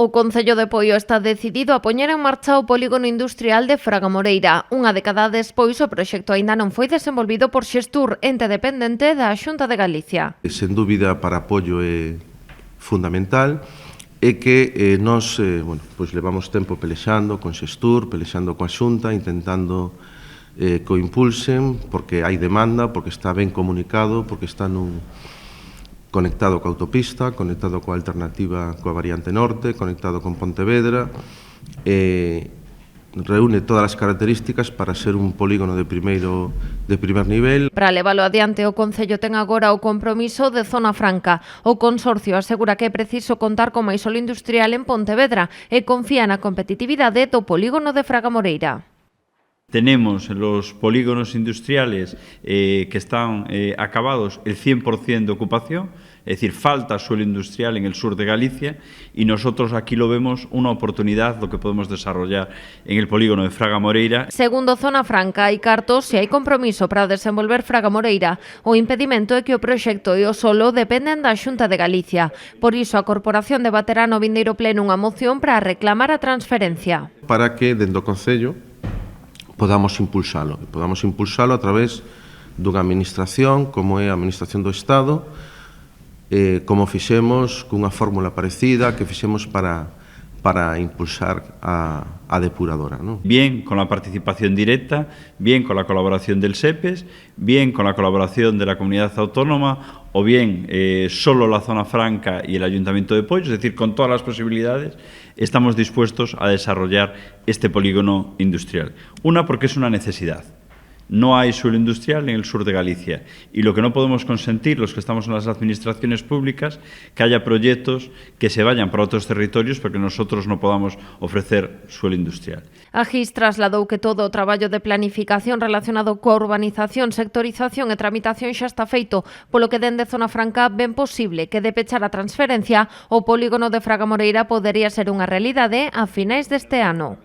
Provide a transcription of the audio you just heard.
O Concello de Poio está decidido a poñer en marcha o polígono industrial de Fragamoreira. Unha década despois, o proxecto aínda non foi desenvolvido por Xestur, ente dependente da Xunta de Galicia. Sen dúbida, para apoio é fundamental e que nós levamos tempo pelexando con Xestur, pelexando coa Xunta, intentando que o impulsen, porque hai demanda, porque está ben comunicado, porque está conectado coa autopista, conectado coa alternativa coa variante norte, conectado con Pontevedra, reúne todas as características para ser un polígono de primer nivel. Para leválo adiante, o Concello ten agora o compromiso de zona franca. O Consorcio asegura que é preciso contar con máis solo industrial en Pontevedra e confía na competitividade do polígono de Fragamoreira. Tenemos los polígonos industriales que están acabados el 100% de ocupación, es decir, falta suelo industrial en el sur de Galicia y nosotros aquí lo vemos una oportunidad lo que podemos desarrollar en el polígono de Fragamoreira. Segundo Zona Franca, hai cartos e hai compromiso para desenvolver Fragamoreira. O impedimento é que o proxecto e o solo dependen da Xunta de Galicia. Por iso, a Corporación debaterá no vindeiro pleno unha moción para reclamar a transferencia. Para que, dentro do Concello, podamos impulsalo a través dunha administración como é a Administración do Estado, como fixemos cunha fórmula parecida que fixemos para impulsar a depuradora, ¿no? Bien con la participación directa, bien con la colaboración del SEPES, bien con la colaboración de la comunidad autónoma o bien solo la zona franca y el Ayuntamiento de Poio, es decir, con todas las posibilidades, estamos dispuestos a desarrollar este polígono industrial. Una, porque es una necesidad. No hay suelo industrial en el sur de Galicia y lo que no podemos consentir, los que estamos en las administraciones públicas, que haya proyectos que se vayan para otros territorios porque nosotros no podamos ofrecer suelo industrial. A GIS trasladou que todo o traballo de planificación relacionado coa urbanización, sectorización e tramitación xa está feito, polo que dende Zona Franca ben posible que de pechar a transferencia o polígono de Fragamoreira podería ser unha realidade a finais deste ano.